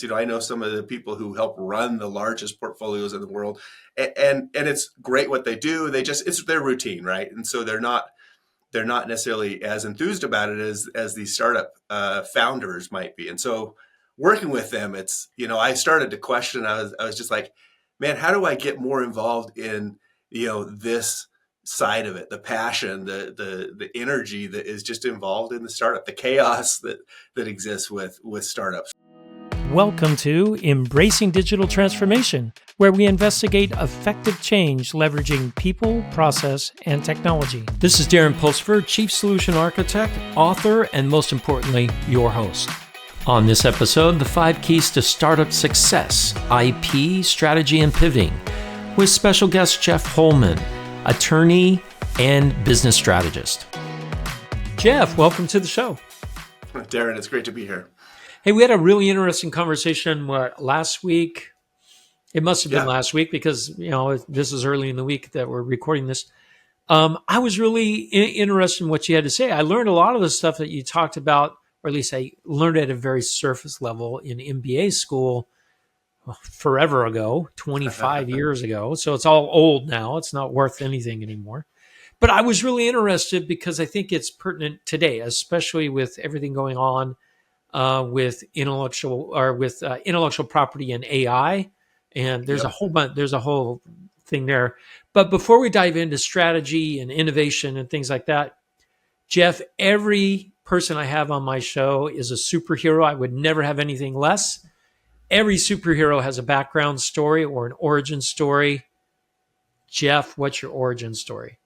I know some of the people who help run the largest portfolios in the world, and it's great what they do. It's their routine, right? And so they're not necessarily as enthused about it as these startup founders might be. And so working with them, I started to question. I was just like, man, how do I get more involved in this side of it, the passion, the energy that is just involved in the startup, the chaos that exists with startups. Welcome to Embracing Digital Transformation, where we investigate effective change leveraging people, process, and technology. This is Darren Pulsford, Chief Solution Architect, author, and most importantly, your host. On this episode, the 5 keys to startup success, IP, strategy, and pivoting, with special guest Jeff Holman, attorney and business strategist. Jeff, welcome to the show. Darren, it's great to be here. Hey, we had a really interesting conversation last week. It must have been last week because, this is early in the week that we're recording this. I was really interested in what you had to say. I learned a lot of the stuff that you talked about, or at least I learned at a very surface level in MBA school forever ago, 25 years ago. So it's all old now. It's not worth anything anymore. But I was really interested because I think it's pertinent today, especially with everything going on with intellectual property and AI, and there's a whole thing there. But before we dive into strategy and innovation and things like that, Jeff, every person I have on my show is a superhero. I would never have anything less. Every superhero has a background story or an origin story. Jeff, what's your origin story?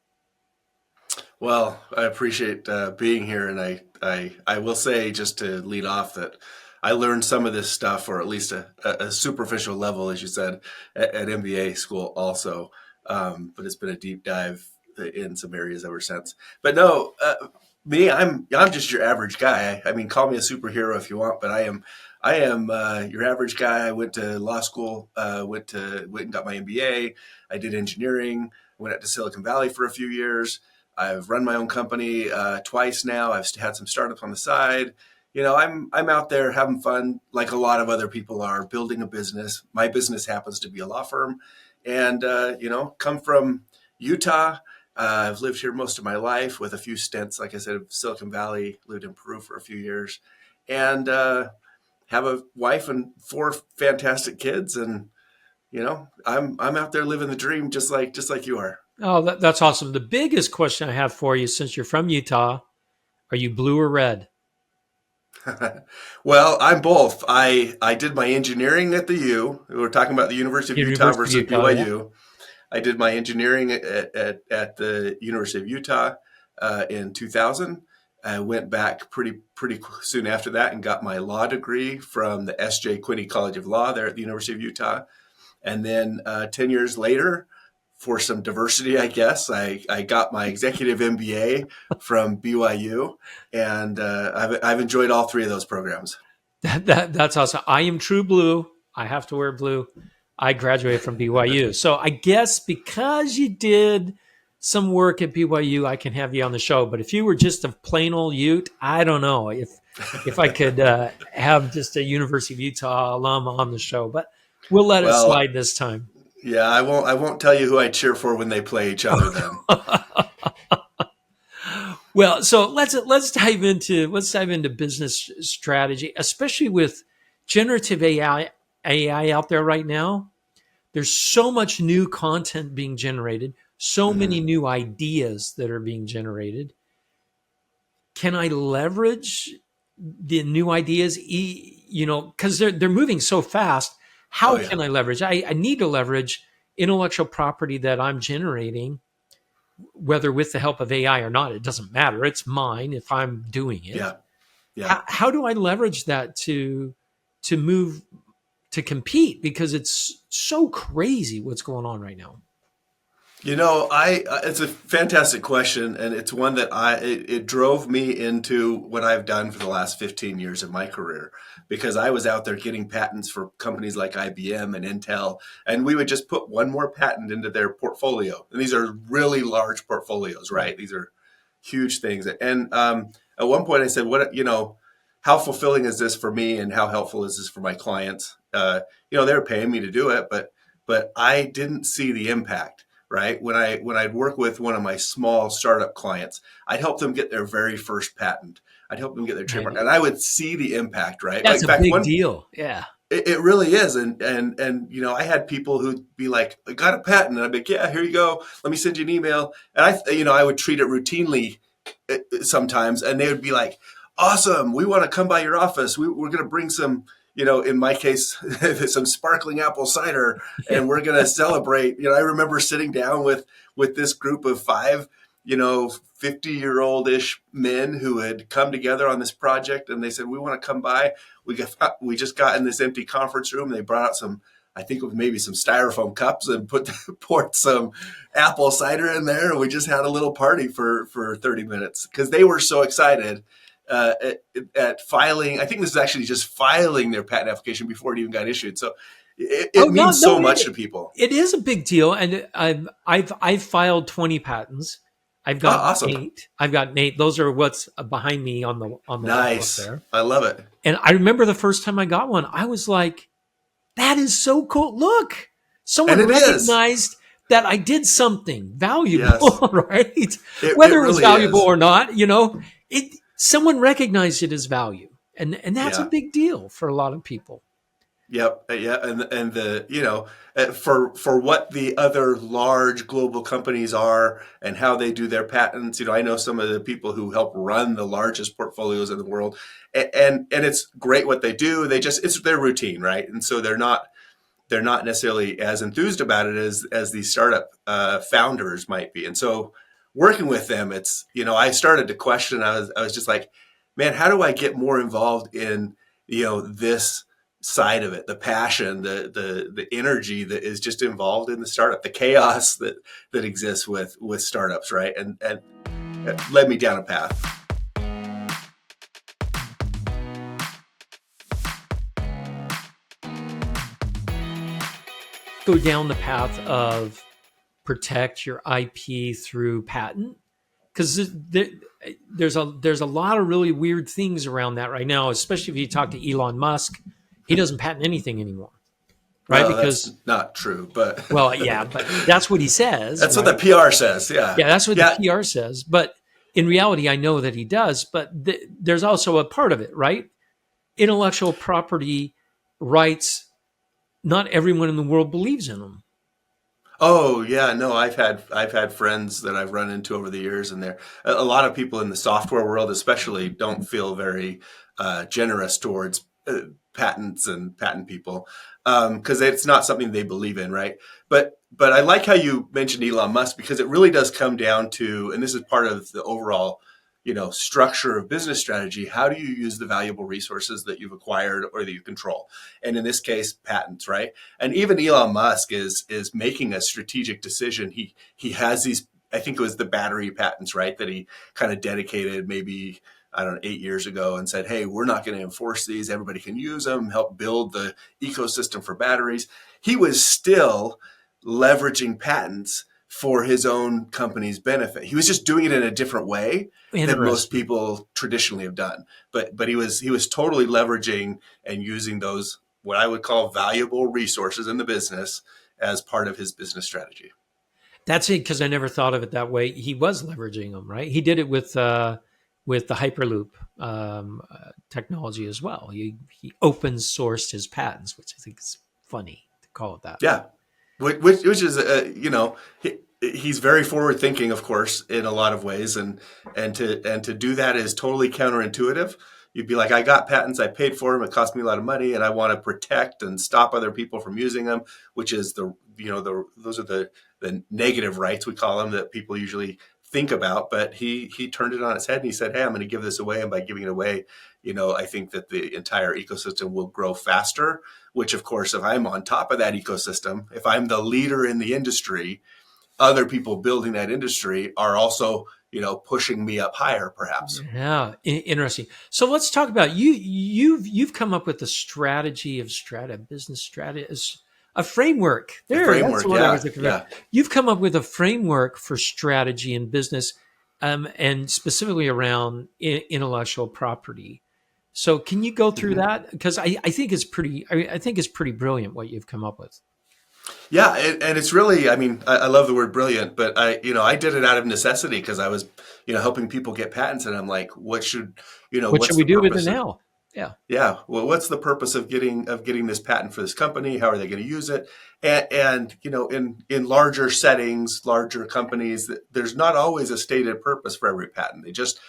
Well, I appreciate being here, and I will say, just to lead off, that I learned some of this stuff, or at least a superficial level, as you said, at MBA school also. But it's been a deep dive in some areas ever since. But no, I'm just your average guy. I mean, call me a superhero if you want, but I am your average guy. I went to law school, went and got my MBA. I did engineering. Went out to Silicon Valley for a few years. I've run my own company twice now. I've had some startups on the side. I'm out there having fun, like a lot of other people are, building a business. My business happens to be a law firm, and come from Utah. I've lived here most of my life with a few stints, like I said, Silicon Valley. Lived in Peru for a few years, and have a wife and 4 fantastic kids. And I'm out there living the dream, just like you are. Oh, that's awesome. The biggest question I have for you, since you're from Utah, are you blue or red? Well, I'm both. I did my engineering at the U. We're talking about the University of Utah versus BYU. Yeah. I did my engineering at the University of Utah in 2000. I went back pretty soon after that and got my law degree from the S.J. Quinney College of Law there at the University of Utah. And then 10 years later, for some diversity, I guess, I got my executive MBA from BYU, and I've enjoyed all 3 of those programs. That's awesome. I am true blue. I have to wear blue. I graduated from BYU. So I guess because you did some work at BYU, I can have you on the show. But if you were just a plain old Ute, I don't know if I could have just a University of Utah alum on the show. But we'll let it slide this time. Yeah, I won't tell you who I cheer for when they play each other then. Well, so let's dive into business strategy, especially with generative AI out there right now. There's so much new content being generated, so many new ideas that are being generated. Can I leverage the new ideas? Because they're moving so fast. How can I leverage? I need to leverage intellectual property that I'm generating, whether with the help of AI or not. It doesn't matter. It's mine if I'm doing it. Yeah. How do I leverage that to move, to compete? Because it's so crazy what's going on right now. It's a fantastic question, and it's one that it drove me into what I've done for the last 15 years of my career, because I was out there getting patents for companies like IBM and Intel, and we would just put one more patent into their portfolio. And these are really large portfolios, right? These are huge things. And at one point I said, how fulfilling is this for me, and how helpful is this for my clients? They're paying me to do it, but I didn't see the impact. Right, when I'd work with one of my small startup clients, I'd help them get their very first patent. I'd help them get their trademark, and I would see the impact. Right, like That's in a fact, big one deal. Yeah. it really is, and I had people who'd be like, "I got a patent," and I'd be like, "Yeah, here you go. Let me send you an email." And I would treat it routinely sometimes, and they would be like, "Awesome, we want to come by your office. We're going to bring some, in my case, some sparkling apple cider, and we're going to celebrate." I remember sitting down with this group of five, 50-year-old-ish men who had come together on this project, and they said, "We want to come by. We just got in this empty conference room. They brought out some, I think it was maybe some styrofoam cups, and poured some apple cider in there. And we just had a little party for 30 minutes because they were so excited at filing. I think this is actually just filing their patent application before it even got issued. So Oh it no, means no, so much to people. it is a big deal, and I've filed 20 patents. I've Oh, got awesome. eight. I've got eight. Those are what's behind me on the wall up Nice. there. I love it. And I remember the first time I got one, I was like, "That is so cool! Look, And someone it is. recognized that I did something Yes. valuable, right? It Whether it was really valuable is. or not, it someone recognized it as value, and that's a Yeah. big deal for a lot of people." Yep. Yeah. And the for what the other large global companies are and how they do their patents. I know some of the people who help run the largest portfolios in the world, and it's great what they do. It's their routine, right? And so they're not necessarily as enthused about it as these startup founders might be. And so working with them, it's I started to question. I was just like, man, how do I get more involved in this side of it, the passion, the energy that is just involved in the startup, the chaos that exists with startups, right? And it led me down a path. Go down the path of protect your IP through patent, because there's a lot of really weird things around that right now, especially if you talk to Elon Musk. He doesn't patent anything anymore, right? Well, that's Because, not true, but well, yeah, but that's what he says, that's what the right? PR says. Yeah. Yeah, that's what the Yeah. PR says. But in reality, I know that he does. But there's also a part of it, right? Intellectual property rights. Not everyone in the world believes in them. Oh yeah, no, I've had friends that I've run into over the years, and a lot of people in the software world, especially, don't feel very generous towards patents and patent people because it's not something they believe in, right? But I like how you mentioned Elon Musk because it really does come down to, and this is part of the overall structure of business strategy. How do you use the valuable resources that you've acquired or that you control? And in this case, patents, right? And even Elon Musk is making a strategic decision. He has these, I think it was the battery patents, right? That he kind of dedicated maybe, I don't know, 8 years ago and said, hey, we're not going to enforce these. Everybody can use them, help build the ecosystem for batteries. He was still leveraging patents for his own company's benefit. He was just doing it in a different way than most Interesting. people traditionally have done. But he was totally leveraging and using those, what I would call, valuable resources in the business as part of his business strategy. That's it, because I never thought of it that way. He was leveraging them, right? He did it with the Hyperloop technology as well. He open sourced his patents, which I think is funny to call it that. Yeah, which is he's very forward thinking, of course, in a lot of ways, and to do that is totally counterintuitive. You'd be like, I got patents, I paid for them, it cost me a lot of money, and I want to protect and stop other people from using them, which is those are the negative rights, we call them, that people usually think about. But he turned it on its head and he said, hey, I'm going to give this away, and by giving it away, I think that the entire ecosystem will grow faster. Which, of course, if I'm on top of that ecosystem, if I'm the leader in the industry, other people building that industry are also, pushing me up higher, perhaps. Yeah, interesting. So let's talk about you. You've come up with a strategy of business strategy, a framework. The That's framework, what I yeah, was looking for. yeah. You've come up with a framework for strategy in business, and specifically around intellectual property. So can you go through Mhm. that? Because I think it's pretty, I think it's pretty brilliant what you've come up with. Yeah, and it's really, I mean, I love the word brilliant, but I did it out of necessity because I was, helping people get patents, and I'm like, What should what's we the do with it purpose of, now? Yeah. yeah, well, what's the purpose of getting this patent for this company? How are they going to use it? And in larger settings, larger companies, there's not always a stated purpose for every patent. They just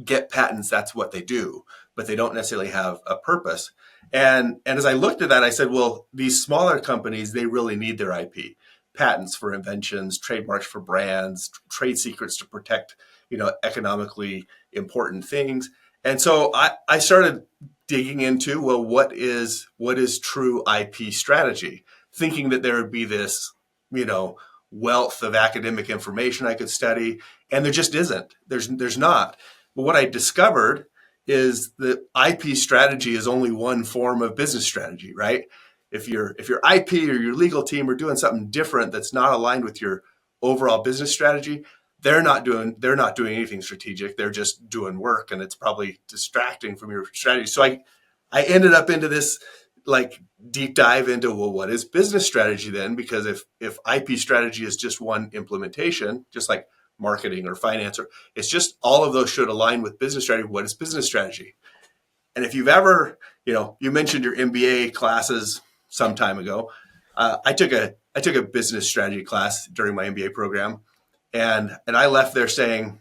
get patents, that's what they do, but they don't necessarily have a purpose. And as I looked at that, I said, well, these smaller companies, they really need their IP, patents for inventions, trademarks for brands, trade secrets to protect, economically important things. And so I started digging into, well, what is true IP strategy? Thinking that there would be this, you know, wealth of academic information I could study, and there just isn't. There's not. But what I discovered is that IP strategy is only one form of business strategy, right? If your IP or your legal team are doing something different that's not aligned with your overall business strategy, they're not doing anything strategic. They're just doing work, and it's probably distracting from your strategy. So I ended up into this like deep dive into, well, what is business strategy then? Because if IP strategy is just one implementation, just like marketing or finance, or it's just all of those should align with business strategy. What is business strategy? And if you've ever, you mentioned your MBA classes some time ago. I took a business strategy class during my MBA program, and I left there saying,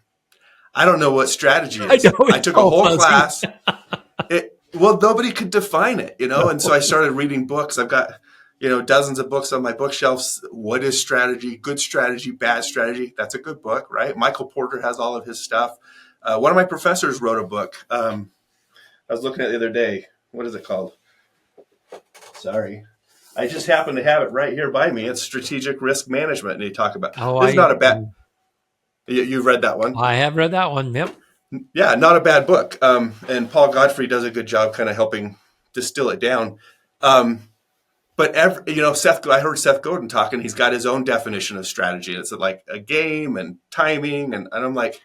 I don't know what strategy I is. know I it's took a all whole fuzzy. class. Well, nobody could define it. And so No. I started reading books. I've got, dozens of books on my bookshelves. What is strategy? Good strategy, bad strategy. That's a good book, right? Michael Porter has all of his stuff. One of my professors wrote a book. I was looking at it the other day. What is it called? Sorry. I just happen to have it right here by me. It's strategic risk management. And you talk about, Oh, this is not a bad, you've read that one? I have read that one. Yep. Yeah, not a bad book. And Paul Godfrey does a good job kind of helping distill it down. Um, but I heard Seth Godin talking. He's got his own definition of strategy. It's like a game and timing, and I'm like,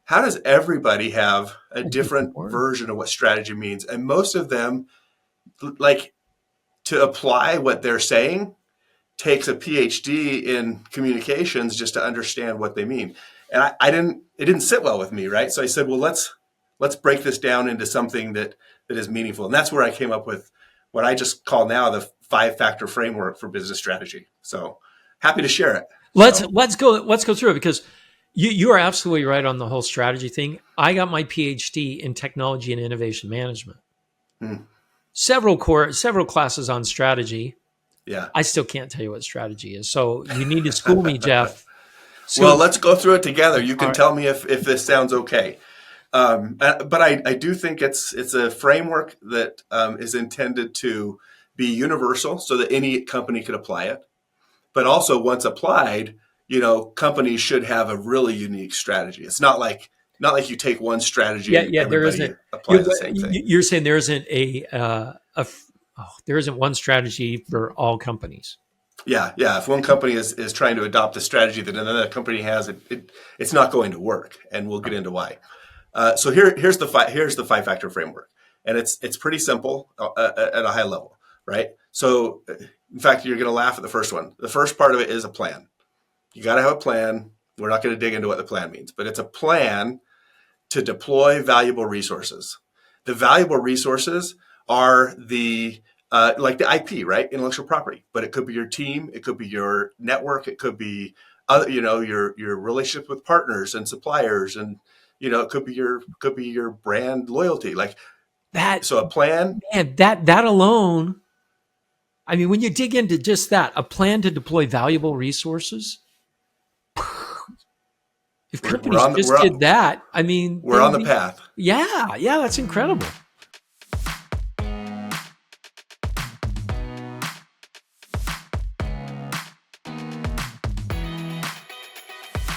how does everybody have a A different different word. version of what strategy means? And most of them, like, to apply what they're saying takes a PhD in communications just to understand what they mean. And it didn't sit well with me, right? So I said, well, let's break this down into something that is meaningful. And that's where I came up with what I just call now the 5-factor framework for business strategy. So happy to share it. Let's So, let's go through it because you are absolutely right on the whole strategy thing. I got my PhD in technology and innovation management. hmm, Several classes on strategy. yeah. I still can't tell you what strategy is. So you need to school me, Jeff. Well, So let's go through it together. You all can right. tell me if this sounds okay. But I do think it's a framework that is intended to be universal so that any company could apply it. But also, once applied, companies should have a really unique strategy. It's not like you take one strategy Yeah, and yeah. There everybody isn't. applies the same thing. You're saying there isn't there isn't one strategy for all companies. Yeah, yeah. If one company is trying to adopt a strategy that another company has, it's not going to work, and we'll get into why. So here's the 5-factor framework, and it's pretty simple at a high level, right? So, in fact, you're going to laugh at the first one. The first part of it is a plan. You got to have a plan. We're not going to dig into what the plan means, but it's a plan to deploy valuable resources. The valuable resources are like the IP, right? Intellectual property, but it could be your team, it could be your network, it could be your relationship with partners and suppliers, and it could be your brand loyalty. Like, That so a plan. man, that alone. I mean, when you dig into just that, a plan to deploy valuable resources. If We're companies on the, just we're did on, that, I mean, we're they on would the be. path. Yeah, yeah, that's incredible.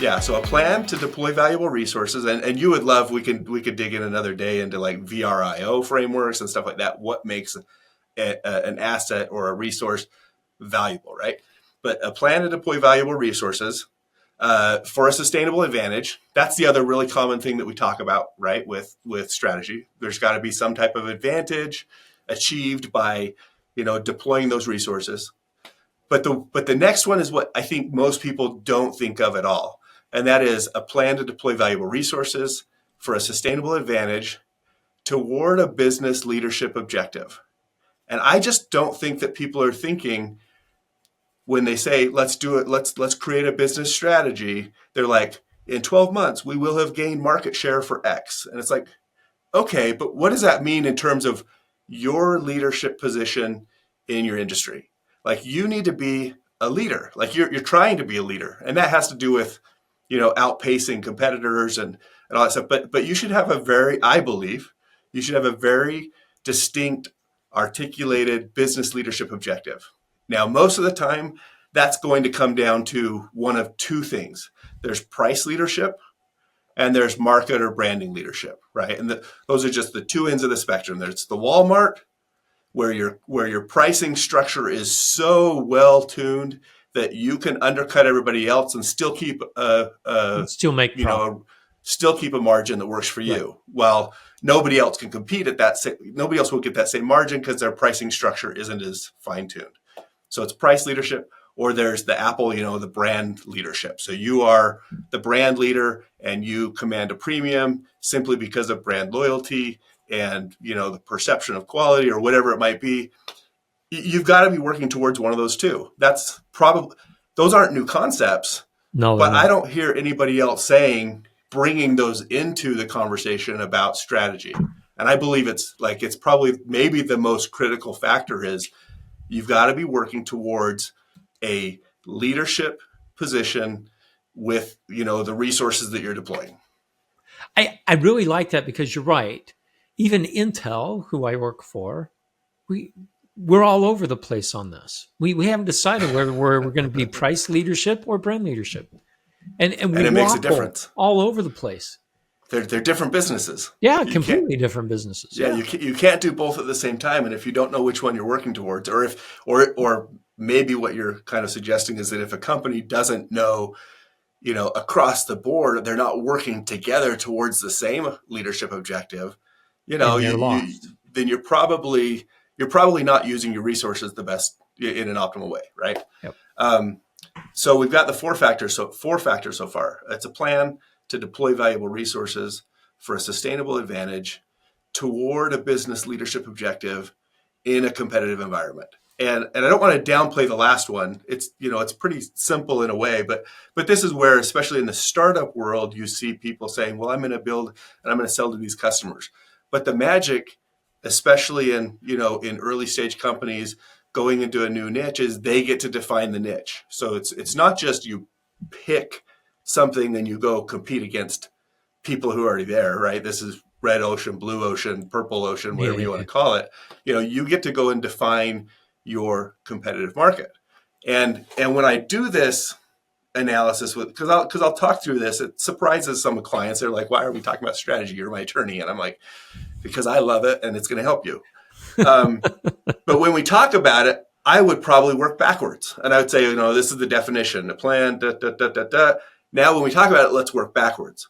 Yeah, so a plan to deploy valuable resources, and you would love, we could dig in another day into like VRIO frameworks and stuff like that. What makes an asset or a resource valuable, right? But a plan to deploy valuable resources, for a sustainable advantage. That's the other really common thing that we talk about, right? With strategy, there's got to be some type of advantage achieved by, deploying those resources. But the next one is what I think most people don't think of at all, and that is a plan to deploy valuable resources for a sustainable advantage toward a business leadership objective. And I just don't think that people are thinking when they say, let's do it, let's create a business strategy. They're like, in 12 months, we will have gained market share for X. And it's like, okay, but what does that mean in terms of your leadership position in your industry? Like, you need to be a leader. Like, you're trying to be a leader. And that has to do with, outpacing competitors and all that stuff. But you should have I believe, you should have a very distinct, articulated business leadership objective. Now, most of the time, that's going to come down to one of two things. There's price leadership and there's market or branding leadership, right? And those are just the two ends of the spectrum. There's the Walmart, where your pricing structure is so well tuned that you can undercut everybody else and still keep Still make profit. Still keep a margin that works for you. Right. While nobody else can compete at that. Nobody else will get that same margin because their pricing structure isn't as fine tuned. So it's price leadership. Or there's the Apple, the brand leadership. So you are the brand leader and you command a premium simply because of brand loyalty and, the perception of quality or whatever it might be. You've got to be working towards one of those two. Those aren't new concepts. No, but I don't hear anybody else bringing those into the conversation about strategy. And I believe it's probably maybe the most critical factor is you've got to be working towards a leadership position with, the resources that you're deploying. I really like that because you're right. Even Intel, who I work for, we're all over the place on this. We haven't decided whether we're going to be price leadership or brand leadership. And it makes a difference all over the place. They're different businesses. Yeah, completely different businesses. Yeah, you can't do both at the same time. And if you don't know which one you're working towards, or maybe what you're kind of suggesting is that if a company doesn't know, across the board, they're not working together towards the same leadership objective, then you're probably not using your resources the best in an optimal way, right? Yep. So we've got the four factors so far. It's a plan to deploy valuable resources for a sustainable advantage toward a business leadership objective in a competitive environment. And I don't want to downplay the last one. It's pretty simple in a way, but this is where, especially in the startup world, you see people saying, well, I'm going to build and I'm going to sell to these customers. But the magic, especially in early stage companies going into a new niche, is they get to define the niche. So it's not just you pick something and you go compete against people who are already there, right? This is red ocean, blue ocean, purple ocean, whatever you want to call it. You get to go and define your competitive market. And when I do this analysis because I'll talk through this, it surprises some clients. They're like, why are we talking about strategy? You're my attorney. And I'm like, because I love it and it's going to help you. But when we talk about it, I would probably work backwards. And I would say, this is the definition, the plan, da, da, da, da, da. Now, when we talk about it, let's work backwards.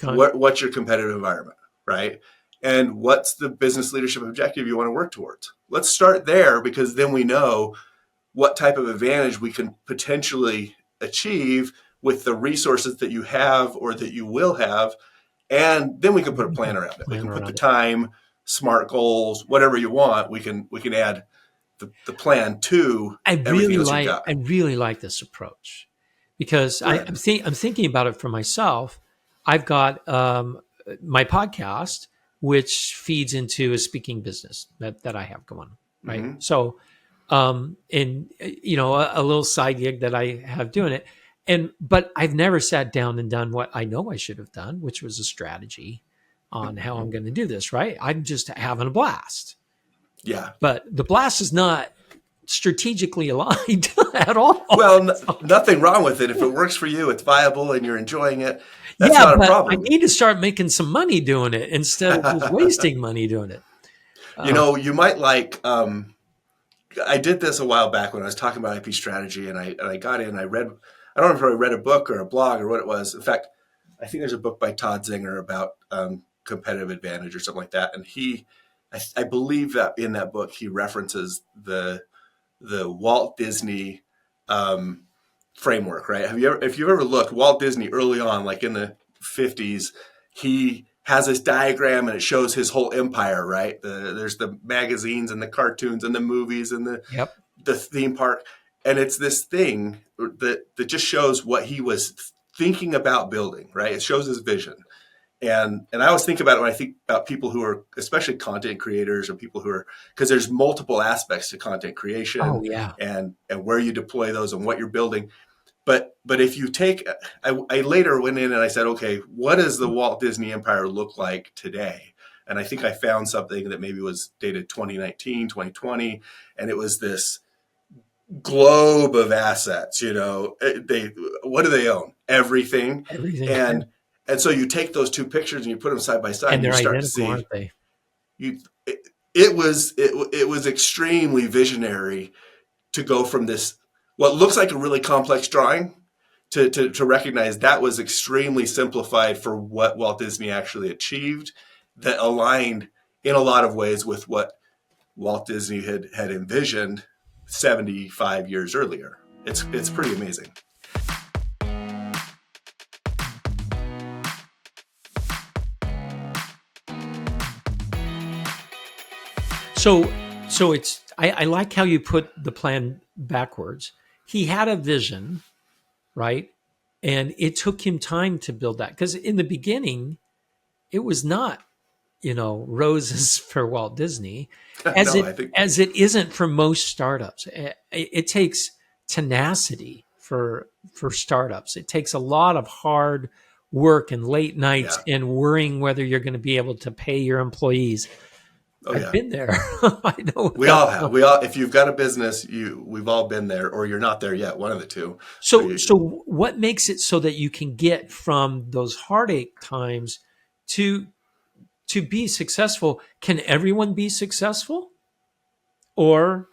What's your competitive environment, right? And what's the business leadership objective you want to work towards? Let's start there, because then we know what type of advantage we can potentially achieve with the resources that you have or that you will have. And then we can put a plan around it. We can put the time, SMART goals, whatever you want. We can add the plan to everything else you've got. I really like this approach because I'm thinking about it for myself. I've got my podcast, which feeds into a speaking business that I have going, right? Mm-hmm. So, and a little side gig that I have doing it. But I've never sat down and done what I know I should have done, which was a strategy on how I'm going to do this, right? I'm just having a blast. Yeah. But the blast is not strategically aligned at all. Well, nothing wrong with it. If it works for you, it's viable and you're enjoing it. That's not a problem. I need to start making some money doing it instead of just wasting money doing it. You might like, I did this a while back when I was talking about IP strategy, and I got in, I I don't know if I read a book or a blog or what it was. In fact, I think there's a book by Todd Zinger about competitive advantage or something like that. And I believe that in that book, he references the Walt Disney um, framework, right? If you've ever looked, Walt Disney early on, like in the 50s, he has this diagram and it shows his whole empire, right? There's the magazines and the cartoons and the movies and Yep. the theme park. And it's this thing that just shows what he was thinking about building, right? It shows his vision. And I always think about it when I think about people who are especially content creators or people who are, because there's multiple aspects to content Oh, creation yeah. and where you deploy those and what you're building. But if you take, I later went in and I said, okay, what does the Walt Disney Empire look like today? And I think I found something that maybe was dated 2019, 2020, and it was this globe of assets. What do they own? Everything. Everything. And so you take those two pictures and you put them side by side And and they're you start to identical, see aren't they? you it was extremely visionary to go from this what looks like a really complex drawing to recognize that was extremely simplified for what Walt Disney actually achieved, that aligned in a lot of ways with what Walt Disney had envisioned 75 years earlier. It's pretty amazing. So I like how you put the plan backwards. He had a vision, right? And it took him time to build that. Because in the beginning, it was not, roses for Walt Disney, as No, it I think as it isn't for most startups. It takes tenacity for startups. It takes a lot of hard work and late nights yeah. and worrying whether you're going to be able to pay your employees. Oh I've yeah. been there. I know what We that's all have. like. We all if you've got a business, we've all been there or you're not there yet, one of the two. So So what makes it so that you can get from those heartache times to be successful? Can everyone be successful, or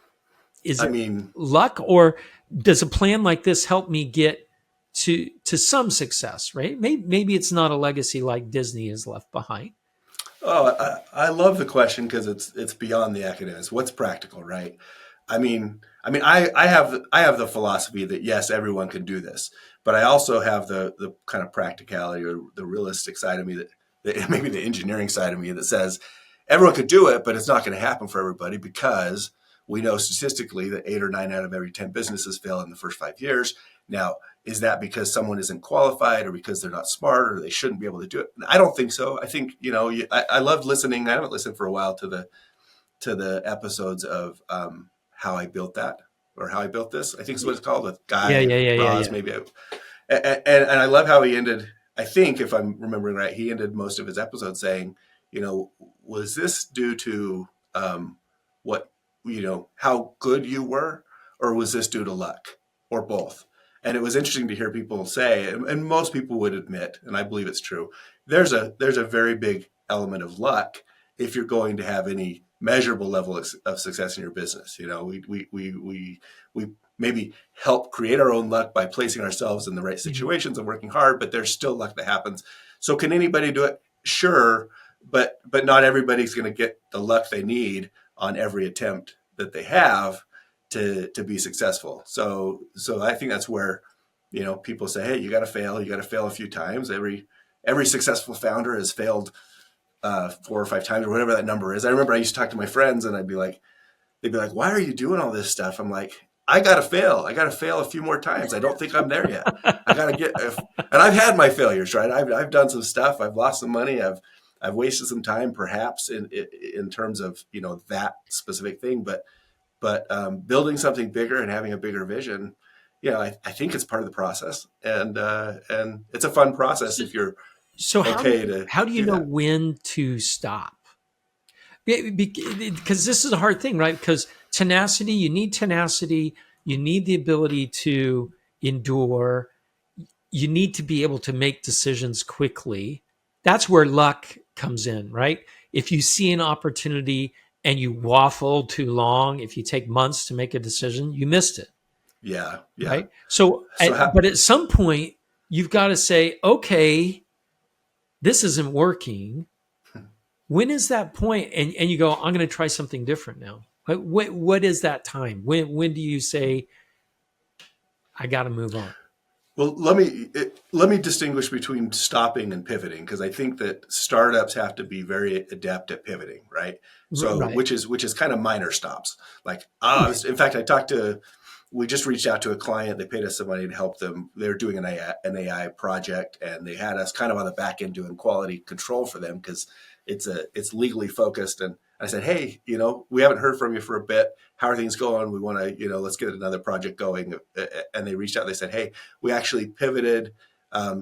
is I it mean, luck, or does a plan like this help me get to some success? Right? Maybe it's not a legacy like Disney has left behind. oh, I love the question because it's beyond the academics. What's practical, right? I have the philosophy that yes, everyone can do this, but I also have the kind of practicality or the realistic side of me that maybe the engineering side of me that says everyone could do it, but it's not going to happen for everybody because we know statistically that 8 or 9 out of every 10 businesses fail in the first 5 years. Now, is that because someone isn't qualified or because they're not smart or they shouldn't be able to do it? I don't think so. I think, I loved listening. I haven't listened for a while to the episodes of how I built that or how I built this. I think is what it's called with Yeah, Guy yeah, yeah, yeah, Raz, yeah. maybe. And I love how he ended. I think if I'm remembering right, he ended most of his episodes saying, was this due to what, how good you were, or was this due to luck or both? And it was interesting to hear people say, and most people would admit, and I believe it's true, there's a very big element of luck if you're going to have any measurable level of success in your business. We maybe help create our own luck by placing ourselves in the right Mhm. situations and working hard, but there's still luck that happens. So can anybody do it? Sure, but not everybody's going to get the luck they need on every attempt that they have to be successful. So I think that's where people say, hey, you got to fail. You got to fail a few times. Every successful founder has failed 4 or 5 times or whatever that number is. I remember I used to talk to my friends and they'd be like, why are you doing all this stuff? I'm like, I got to fail. I got to fail a few more times. I don't think I'm there yet. I got to and I've had my failures, right? I've done some stuff. I've lost some money. I've wasted some time perhaps in terms of, that specific thing, but building something bigger and having a bigger vision, I think it's part of the process, and it's a fun process So, if you're so okay to how do you do know that. when to stop? Because this is a hard thing, right? Because tenacity, you need tenacity, you need the ability to endure, you need to be able to make decisions quickly. That's where luck comes in, right? If you see an opportunity and you waffle too long, if you take months to make a decision, you missed it. Yeah. Yeah. right? So, So how, but at some point, you've got to say, okay, this isn't working. When is that point? And you go, I'm going to try something different now. What is that time? When do you say, I got to move on? well, let me distinguish between stopping and pivoting, because I think that startups have to be very adept at pivoting, right? So Right. which is kind of minor stops. Like in fact, we just reached out to a client. They paid us some money to help them. They're doing an AI project, and they had us kind of on the back end doing quality control for them because it's legally focused. And I said, hey, we haven't heard from you for a bit. How are things going? We want to, let's get another project going. And they reached out. They said, hey, we actually pivoted.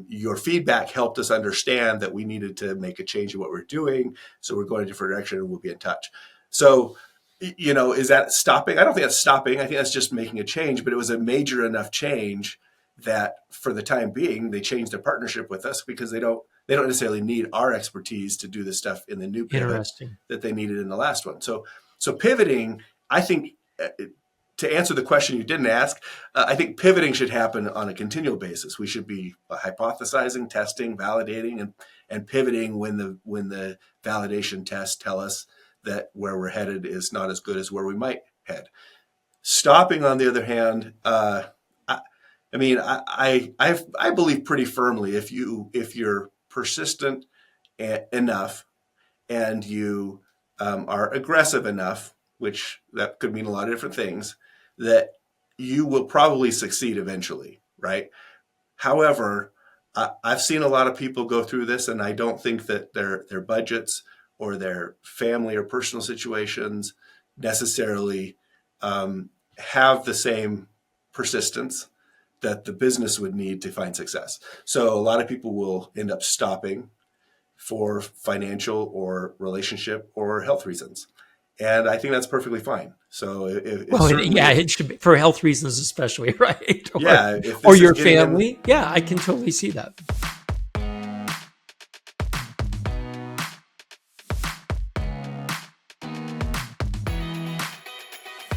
Your feedback helped us understand that we needed to make a change in what we're doing. So we're going a different direction, and we'll be in touch. So, is that stopping? I don't think that's stopping. I think that's just making a change, but it was a major enough change that for the time being, they changed their partnership with us because they don't necessarily need our expertise to do the stuff in the new pivot Interesting. that they needed in the last one. So pivoting, I think, to answer the question you didn't ask, I think pivoting should happen on a continual basis. We should be hypothesizing, testing, validating, and pivoting when the validation tests tell us that where we're headed is not as good as where we might head. Stopping, on the other hand, I mean, I believe pretty firmly if you're persistent enough and you are aggressive enough, which that could mean a lot of different things, that you will probably succeed eventually, right? However, I've seen a lot of people go through this, and I don't think that their budgets or their family or personal situations necessarily have the same persistence that the business would need to find success. So a lot of people will end up stopping for financial or relationship or health reasons. And I think that's perfectly fine. So if Well, certainly yeah, if, it should be for health reasons, especially, right? yeah, if Or this is your getting in, family. Yeah, I can totally see that.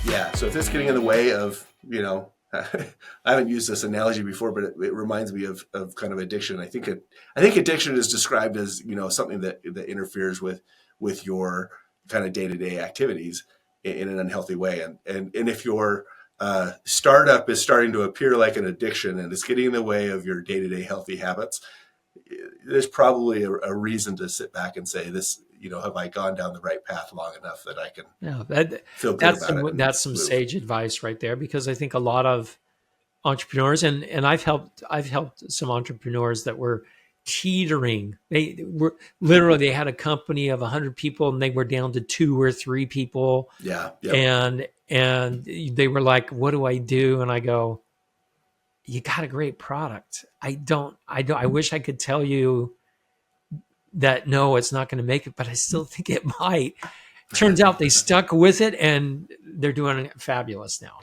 yeah. So if this is getting in the way of, I haven't used this analogy before, but it reminds me of kind of addiction. I think addiction is described as, something that interferes with your kind of day-to-day activities in an unhealthy way. And if your startup is starting to appear like an addiction and it's getting in the way of your day-to-day healthy habits, there's probably a reason to sit back and say this, have I gone down the right path long enough that I can Yeah, feel good about it and that's some move? sage advice right there, because I think a lot of entrepreneurs, and I've helped some entrepreneurs that were teetering. They were literally, they had a company of 100 people and they were down to 2 or 3 people, Yeah. Yep. and they were like, what do I do? And I go, you got a great product. I wish I could tell you that no, it's not going to make it, but I still think it might. Turns out they stuck with it and they're doing fabulous now.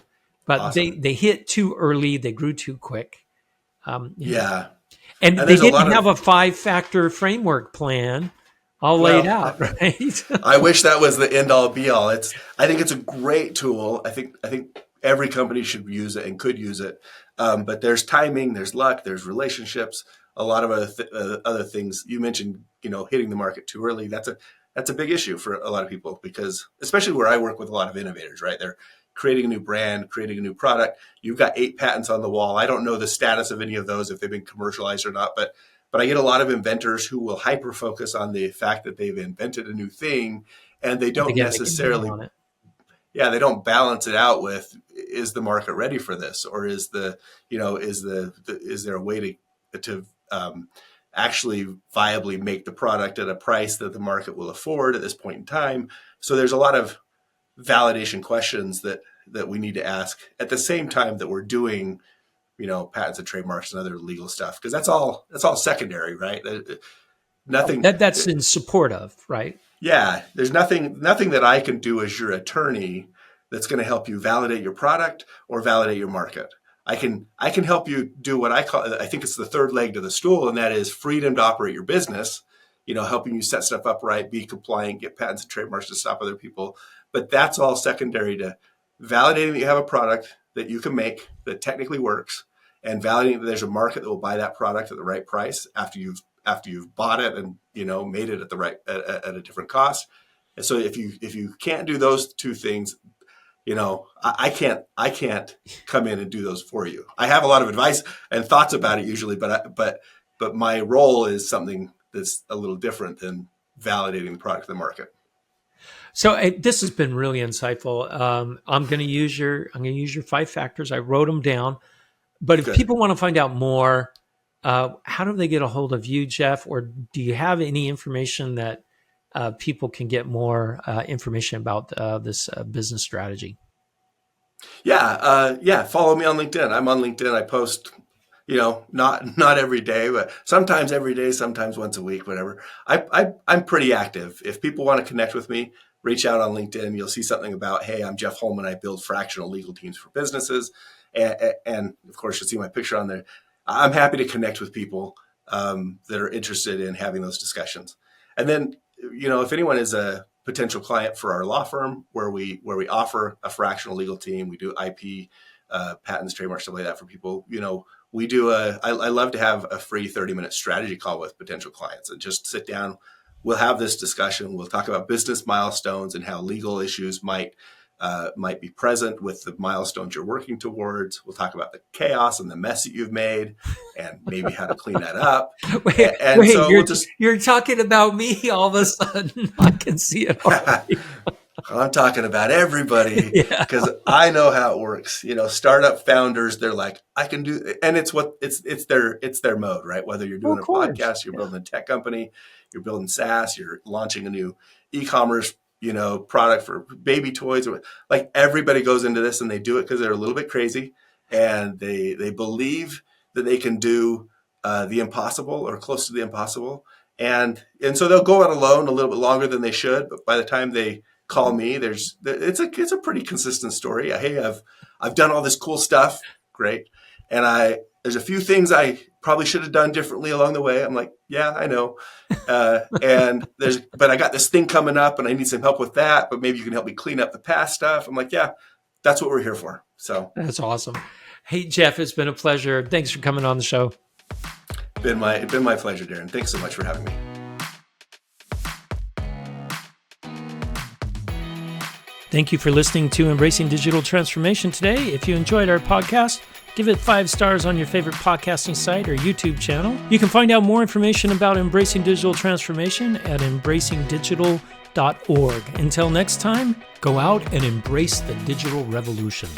But Awesome. they hit too early, they grew too quick. You know, Yeah. and And they there's a lot didn't have of, a 5-factor framework plan all laid well, out, right? I wish that was the end all be all. I think it's a great tool. I think every company should use it and could use it. But there's timing, there's luck, there's relationships, a lot of other things. You mentioned, hitting the market too early. That's a big issue for a lot of people because, especially where I work with a lot of innovators, right? They're creating a new brand, creating a new product. You've got 8 patents on the wall. I don't know the status of any of those, if they've been commercialized or not, but I get a lot of inventors who will hyper focus on the fact that they've invented a new thing, and they But they don't got to make a name necessarily, on it. yeah, they don't balance it out with, is the market ready for this, or is there a way to actually viably make the product at a price that the market will afford at this point in time. So there's a lot of validation questions that we need to ask at the same time that we're doing, patents and trademarks and other legal stuff, because that's all secondary, right? Nothing. That's in support of, right? Yeah, there's nothing that I can do as your attorney that's going to help you validate your product or validate your market. I can help you do what I think it's the third leg to the stool, and that is freedom to operate your business. Helping you set stuff up right, be compliant, get patents and trademarks to stop other people. But that's all secondary to validating that you have a product that you can make that technically works, and validating that there's a market that will buy that product at the right price after you've bought it and made it at the right at a different cost. And so if you can't do those two things, I can't come in and do those for you. I have a lot of advice and thoughts about it usually, but my role is something that's a little different than validating the product in the market. So this has been really insightful. I'm going to use your 5 factors. I wrote them down. But if people want to find out more, how do they get a hold of you, Jeff? Or do you have any information that people can get more information about this business strategy? Yeah. Follow me on LinkedIn. I'm on LinkedIn. I post, not every day, but sometimes every day, sometimes once a week, whatever. I'm pretty active. If people want to connect with me, reach out on LinkedIn. You'll see something about, hey, I'm Jeff Holman. I build fractional legal teams for businesses. And of course, you'll see my picture on there. I'm happy to connect with people that are interested in having those discussions. And then, if anyone is a potential client for our law firm, where we offer a fractional legal team, we do IP, patents, trademarks, stuff like that for people. We do I love to have a free 30-minute strategy call with potential clients and just sit down. We'll have this discussion. We'll talk about business milestones and how legal issues might be present with the milestones you're working towards. We'll talk about the chaos and the mess that you've made and maybe how to clean that up. You're talking about me all of a sudden. I can see it already. I'm talking about everybody because I know how it works. Startup founders, they're like, I can do it. And it's their mode, right? Whether you're doing a podcast, you're building a tech company, you're building SaaS, you're launching a new e-commerce product for baby toys, or like everybody goes into this and they do it because they're a little bit crazy and they believe that they can do the impossible or close to the impossible. And so they'll go it alone a little bit longer than they should. But by the time they call me, it's a pretty consistent story. Hey, I've done all this cool stuff. Great. And there's a few things I probably should have done differently along the way. I'm like, yeah, I know. But I got this thing coming up and I need some help with that, but maybe you can help me clean up the past stuff. I'm like, yeah, that's what we're here for. So that's awesome. Hey, Jeff, it's been a pleasure. Thanks for coming on the show. It's been my pleasure, Darren. Thanks so much for having me. Thank you for listening to Embracing Digital Transformation today. If you enjoyed our podcast, give it 5 stars on your favorite podcasting site or YouTube channel. You can find out more information about Embracing Digital Transformation at embracingdigital.org. Until next time, go out and embrace the digital revolution.